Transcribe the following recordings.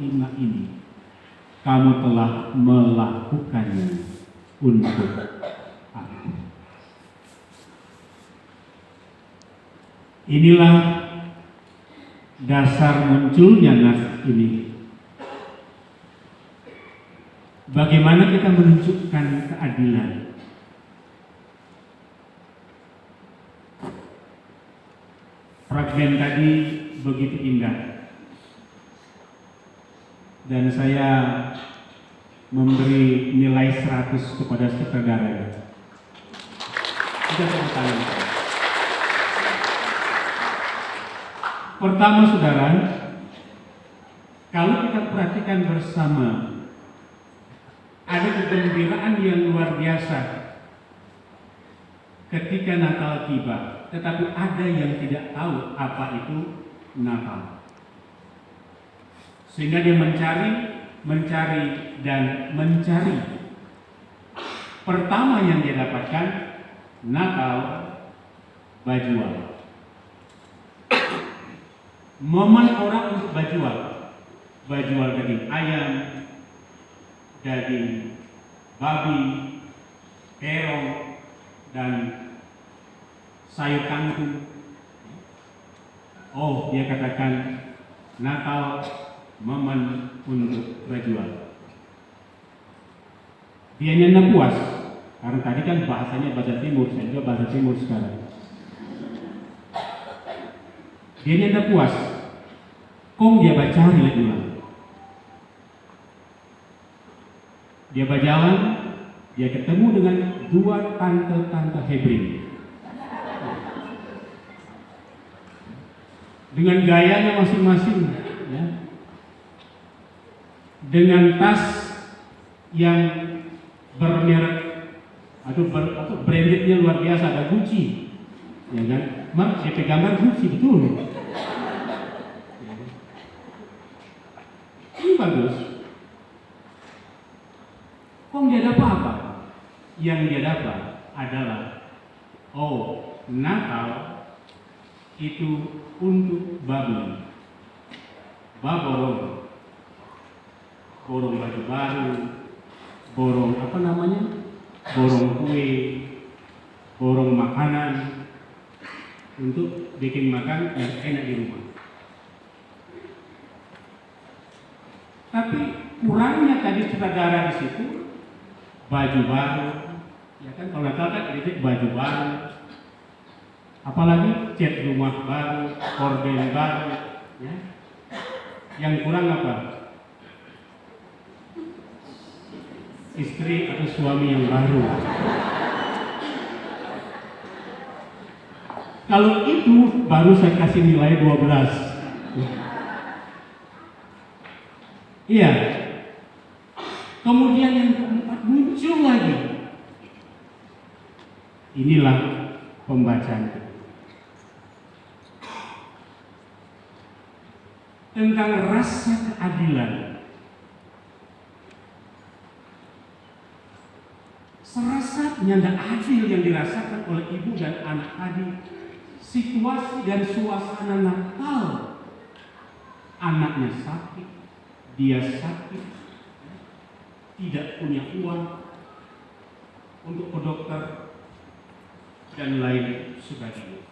ini kamu telah melakukannya untuk aku. Inilah dasar munculnya nas ini. Bagaimana kita menunjukkan keadilan? Fragmen tadi begitu indah, dan saya memberi nilai 100 kepada sutradaranya. Kita tepuk tangan. Pertama, saudara, kalau kita perhatikan bersama, ada kegembiraan yang luar biasa ketika Natal tiba, tetapi ada yang tidak tahu apa itu Natal. Sehingga dia mencari dan mencari. Pertama yang dia dapatkan, Natal bajual. Momen orang untuk bajual daging ayam, daging babi, terong, dan sayur kangkung. Oh, dia katakan Natal momen untuk berjual. Dia tidak puas, karena tadi kan bahasanya bahasa timur, saya juga bahasa timur sekarang. Dia tidak puas, kong dia bacari lagi ulang. Dia berjalan, dia ketemu dengan dua tante-tante Hebrew. Dengan gayanya masing-masing, ya. Dengan tas yang bermerek atau brandednya luar biasa, ada Gucci, ya kan? DP gambar Gucci, betul. Ini bagus. Kok dia dapat apa? Yang dia dapat adalah, oh, Natal itu untuk babi, baborong, borong baju baru, borong apa namanya, borong kue, borong makanan untuk bikin makan yang enak di rumah. Tapi kurangnya tadi saudara di situ, baju baru, ya kan? Kalau Natal kan itu baju baru, apalagi cat rumah baru, korden baru, ya. Yang kurang apa? Istri atau suami yang baru. Kalau itu baru saya kasih nilai 12. Iya. Kemudian yang keempat muncul lagi. Inilah pembacaan kita tentang rasa keadilan. Serasa tidak adil yang dirasakan oleh ibu dan anak tadi. Situasi dan suasana Natal, anaknya sakit, dia sakit, tidak punya uang untuk ke dokter dan lain sebagainya.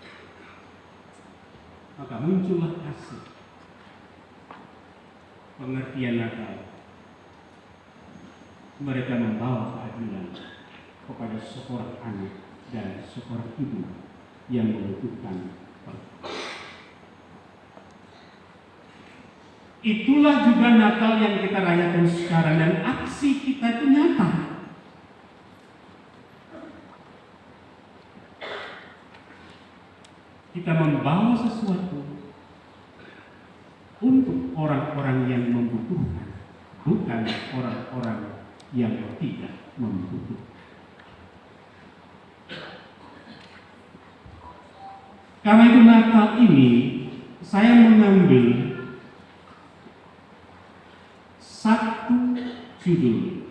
Maka muncullah kasih, pengertian Natal. Mereka membawa keadilan kepada seorang anak dan seorang ibu yang membutuhkan. Itulah juga Natal yang kita rayakan sekarang, dan aksi kita itu nyata. Kita membawa sesuatu untuk orang-orang yang membutuhkan, bukan orang-orang yang tidak membutuhkan. Karena itu Natal ini saya mengambil satu judul,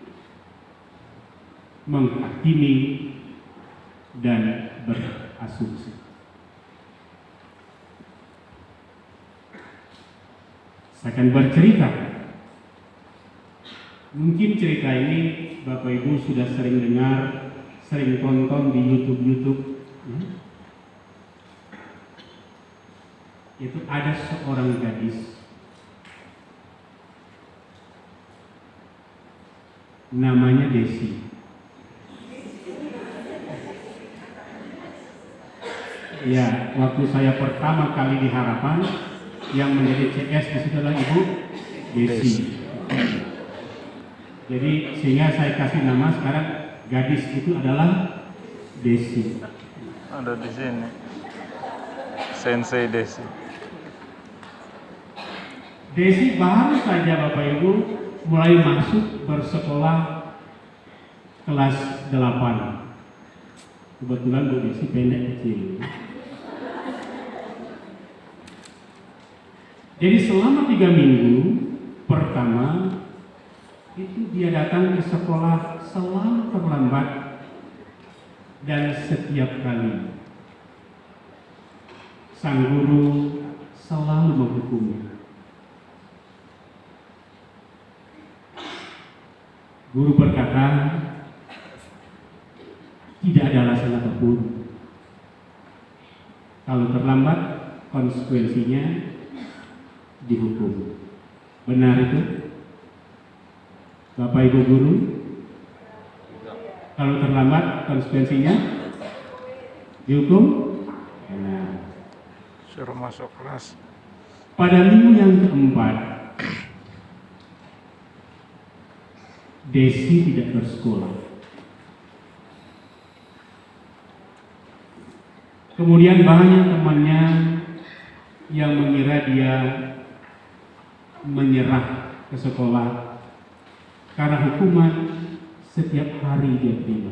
menghakimi dan berasumsi. Saya akan bercerita Mungkin cerita ini Bapak Ibu sudah sering dengar, sering tonton di YouTube. Itu ada seorang gadis namanya Desi. Ya, waktu saya pertama kali di Harapan, yang menjadi CS di situ adalah Ibu Desi. Jadi sehingga saya kasih nama sekarang gadis itu adalah Desi. Ada di sini. Sensei Desi. Desi baru saja Bapak Ibu mulai masuk bersekolah kelas 8. Kebetulan Bu Desi pendek kecil. Jadi selama 3 minggu pertama itu dia datang ke sekolah selalu terlambat dan setiap kali sang guru selalu menghukumnya. Guru berkata, tidak ada alasan apapun. Kalau terlambat, konsekuensinya dihukum. Benar itu? Bapak Ibu guru? Kalau terlambat, konsekuensinya dihukum? Benar. Suruh masuk kelas. Pada minggu yang keempat, Desi tidak bersekolah. Kemudian banyak temannya yang mengira dia menyerah ke sekolah karena hukuman setiap hari dia terima.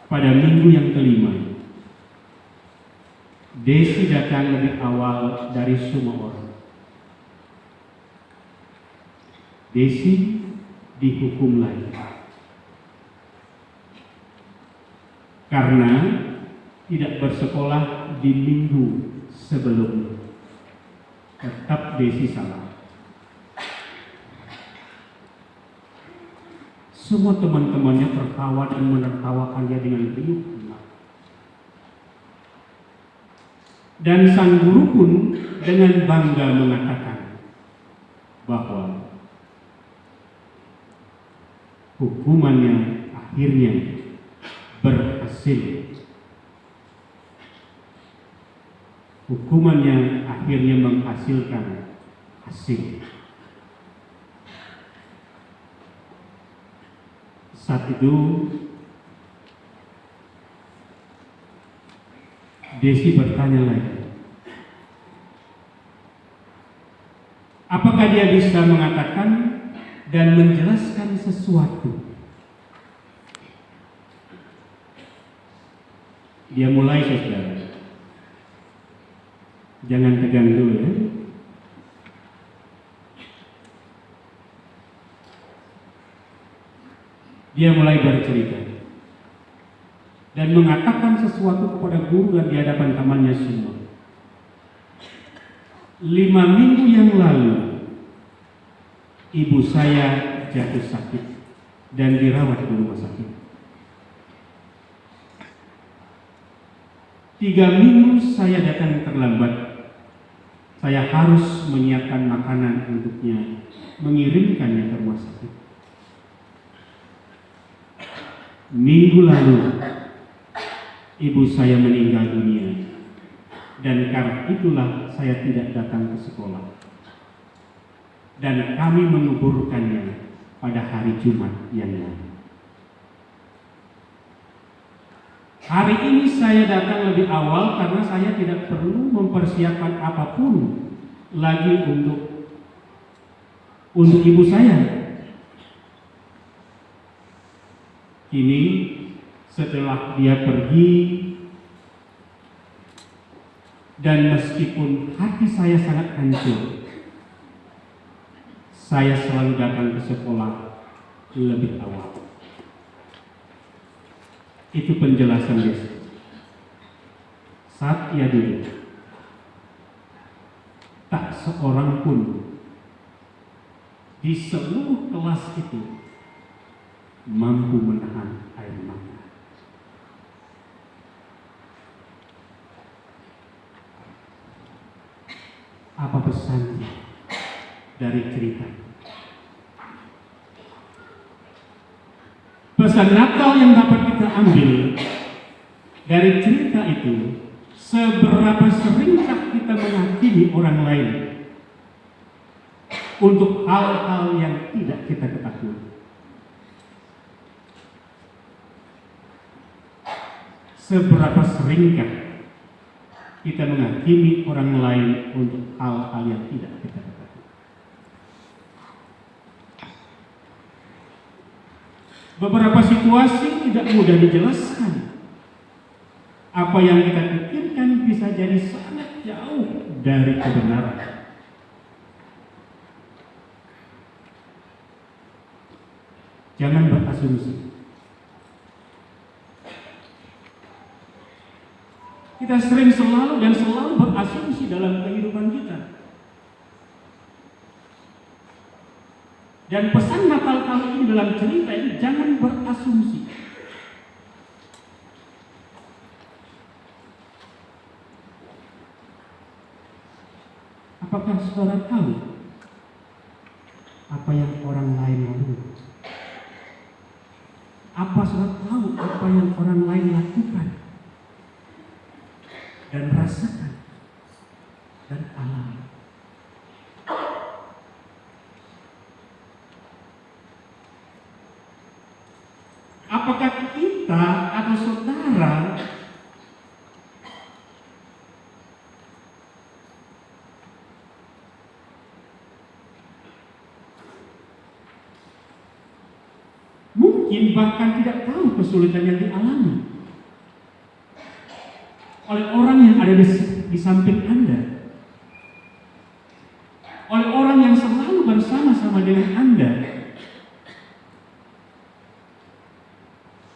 Pada minggu yang kelima, Desi datang lebih awal dari semua orang. Desi dihukum lagi karena tidak bersekolah di minggu sebelumnya. Tetap Desi salah. Semua teman-temannya tertawa dan menertawakan dia dengan riuh. Dan sang guru pun dengan bangga mengatakan bahwa hukumannya akhirnya berhasil. Hukumannya akhirnya menghasilkan hasil. Saat itu Desi bertanya lagi, apakah dia bisa mengatakan dan menjelaskan sesuatu? Dia mulai, saudara. Jangan tegang dulu ya. Dia mulai bercerita dan mengatakan sesuatu kepada guru dan di hadapan temannya semua. 5 minggu yang lalu, ibu saya jatuh sakit dan dirawat di rumah sakit. 3 minggu saya datang terlambat. Saya harus menyiapkan makanan untuknya, mengirimkannya ke rumah sakit. Minggu lalu, ibu saya meninggal dunia, dan karena itulah saya tidak datang ke sekolah. Dan kami menguburkannya pada hari Jumat yang lalu. Hari ini saya datang lebih awal karena saya tidak perlu mempersiapkan apapun lagi untuk ibu saya. Kini setelah dia pergi dan meskipun hati saya sangat hancur, saya selalu datang ke sekolah lebih awal. Itu penjelasan Yesus. Saat ia duduk, tak seorang pun di seluruh kelas itu mampu menahan air mata. Apa pesan dari cerita? Pesan Natal yang dapat kita ambil dari cerita itu, seberapa seringkah kita menghakimi orang lain untuk hal-hal yang tidak kita ketahui. Seberapa seringkah kita menghakimi orang lain untuk hal-hal yang tidak kita ketahui. Beberapa situasi tidak mudah dijelaskan. Apa yang kita pikirkan bisa jadi sangat jauh dari kebenaran. Jangan berasumsi. Kita sering selalu berasumsi dalam kehidupan kita. Dan pesan Natal kali ini dalam cerita ini, jangan berasumsi. Apakah saudara tahu apa yang orang lain lalui? Apa saudara tahu apa yang orang lain lakukan dan rasakan dan alami? Apakah kita atau saudara mungkin bahkan tidak tahu kesulitan yang dialami oleh orang yang ada di samping Anda, oleh orang yang selalu bersama-sama dengan Anda,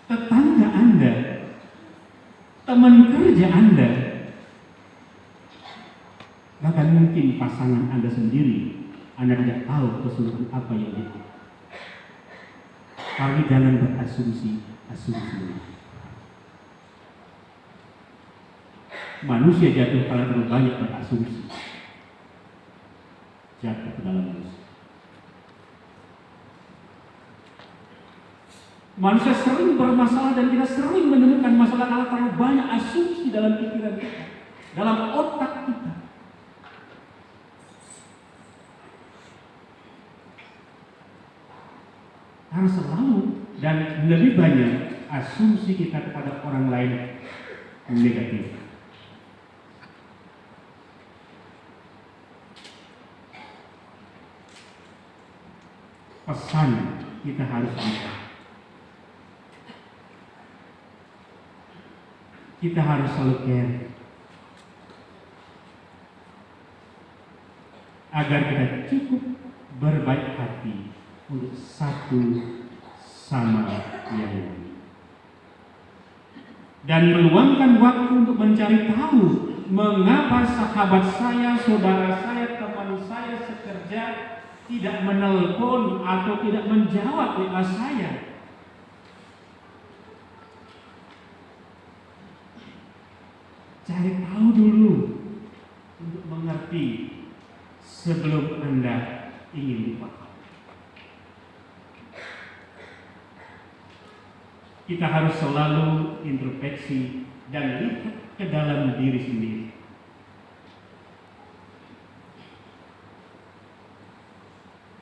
tetangga Anda, teman kerja Anda, bahkan mungkin pasangan Anda sendiri. Anda tidak tahu kesulitan apa yang dialami. Kami jangan berasumsi. Manusia jatuh karena terlalu banyak berasumsi. Jatuh ke dalam dosa. Manusia sering bermasalah dan kita sering menemukan masalah karena terlalu banyak asumsi dalam pikiran kita, dalam otak kita. Karena selalu dan lebih banyak asumsi kita kepada orang lain negatif. Pesan kita harus bisa. Kita harus selalu care agar kita cukup berbaik hati untuk satu sama yang lain dan meluangkan waktu untuk mencari tahu mengapa sahabat saya, saudara saya, teman saya sekerja tidak menelpon atau tidak menjawab WA saya. Cari tahu dulu untuk mengerti sebelum Anda ingin dipahami. Kita harus selalu introspeksi dan lihat ke dalam diri sendiri.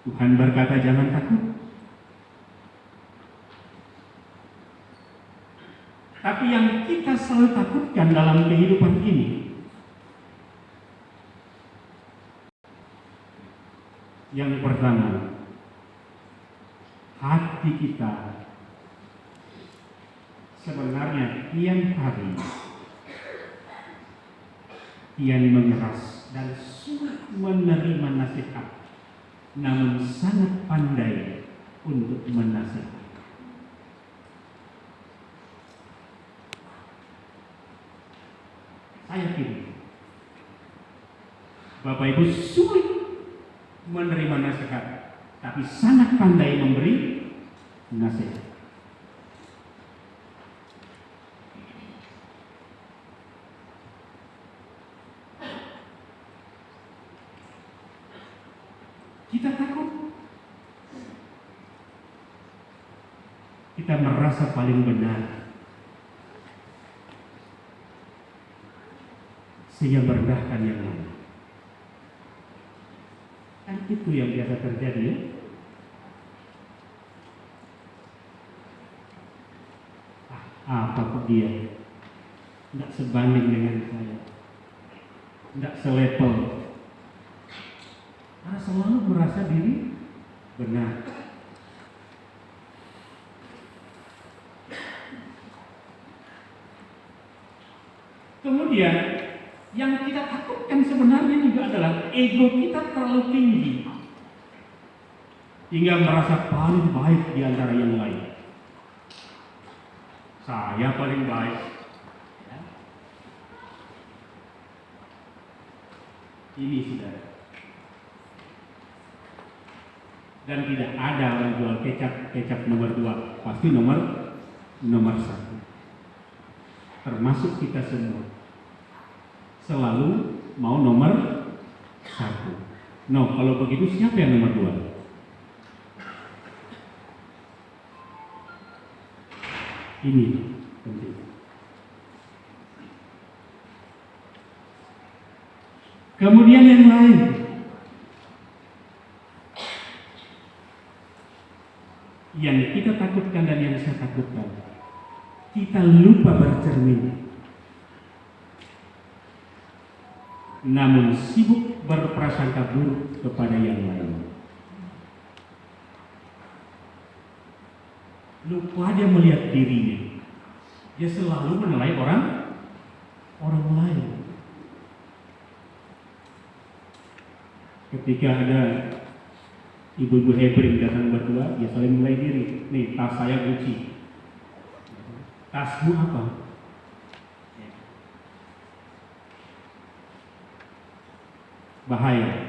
Tuhan berkata jangan takut. Tapi yang kita selalu takutkan dalam kehidupan ini, yang pertama, hati kita sebenarnya kian hari kian mengeras dan sulit menerima nasihat, namun sangat pandai untuk menasihati. Saya yakin Bapak Ibu sulit menerima nasihat, tapi sangat pandai memberi nasihat. Kita takut. Kita merasa paling benar. Sehingga merendahkan yang lain. Kan itu yang biasa terjadi ya. Apa kok dia tidak sebanding dengan saya, tidak selevel, karena selalu merasa diri benar. Kemudian yang kita takutkan sebenarnya juga adalah ego kita terlalu tinggi hingga merasa paling baik di antara yang lain. Saya paling baik. Ini saudara. Dan tidak ada orang jual kecap nomor 2, pasti nomor 1. Termasuk kita semua. Selalu mau nomor 1. No, kalau begitu siapa yang nomor 2? Ini penting. Kemudian yang lain, yang kita takutkan dan yang saya takutkan, kita lupa bercermin, namun sibuk berprasangka buruk kepada yang lain. Lupa dia melihat dirinya. Dia selalu menilai orang lain. Ketika ada ibu-ibu Hebring datang berdua, dia saling menilai diri. Nih, tas saya Gucci. Tasmu apa? Bahaya.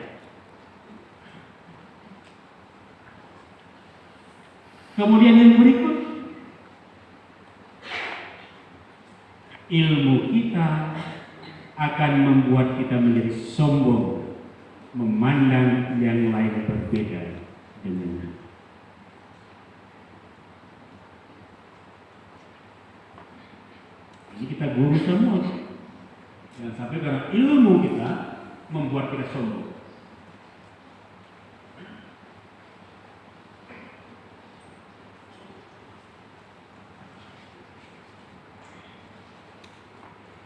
Kemudian yang berikut, ilmu kita akan membuat kita menjadi sombong, memandang yang lain berbeda dengan. Ini kita guru semua. Jangan sampai karena ilmu kita membuat kita sombong.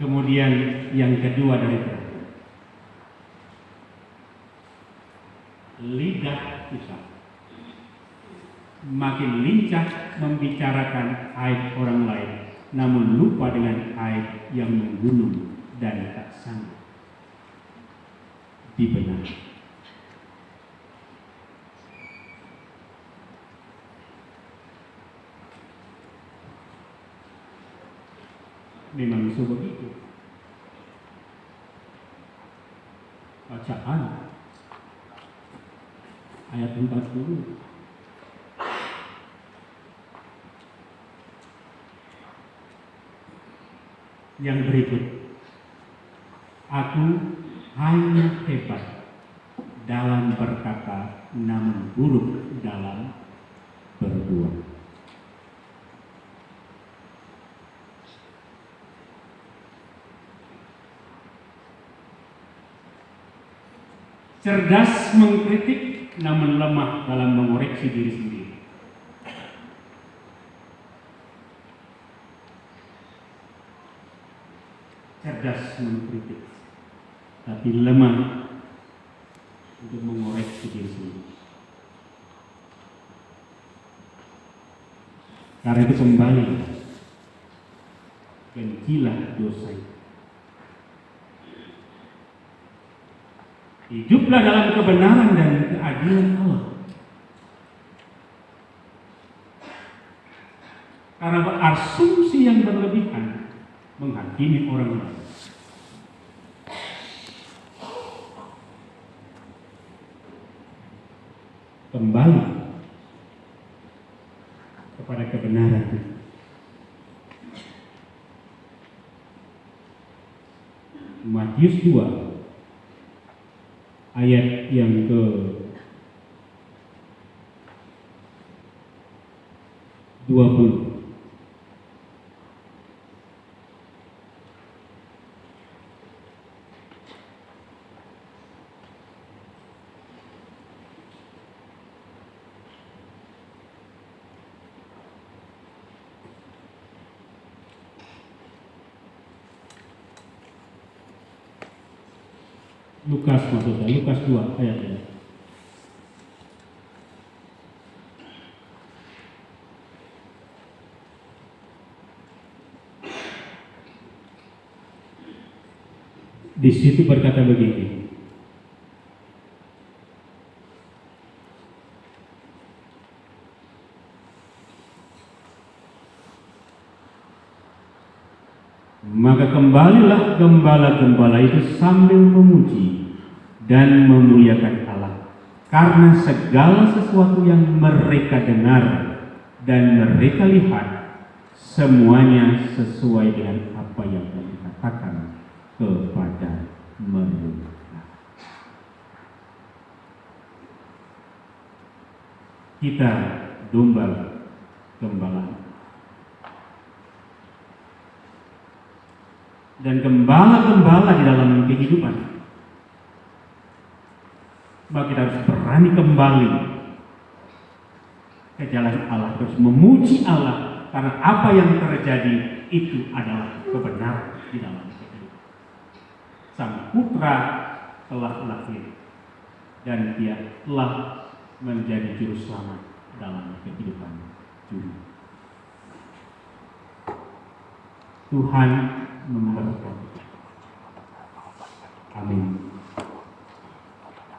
Kemudian yang kedua dari itu, lidah kita makin lincah membicarakan aib orang lain, namun lupa dengan aib yang menggunung dan tak sanggup dibenahi. Memang begitu. Bacaan ayat 40. Yang berikut, aku hanya hebat dalam berkata, namun buruk dalam berbuat. Cerdas mengkritik, namun lemah dalam mengoreksi diri sendiri. Cerdas mengkritik, tapi lemah untuk mengoreksi diri sendiri. Karena itu kembali, bencilah dosa itu. Hiduplah dalam kebenaran dan keadilan Allah. Karena berasumsi yang berlebihan menghakimi orang lain. kembali kepada kebenaran. Matius 2 ayat yang ke 20. Lukas maksud saya, Lukas 2 ayatnya. Di situ berkata begini. Maka kembalilah gembala-gembala itu sambil memuji dan memuliakan Allah, karena segala sesuatu yang mereka dengar dan mereka lihat semuanya sesuai dengan apa yang telah dikatakan kepada mereka. Kita domba gembala. Dan gembala-gembala di dalam kehidupan, maka kita harus berani kembali ke jalan Allah, terus memuji Allah, karena apa yang terjadi itu adalah kebenaran di dalam kehidupan. Sang Putra telah lahir dan Dia telah menjadi juru selamat dalam kehidupan dunia. Tuhan memberkati.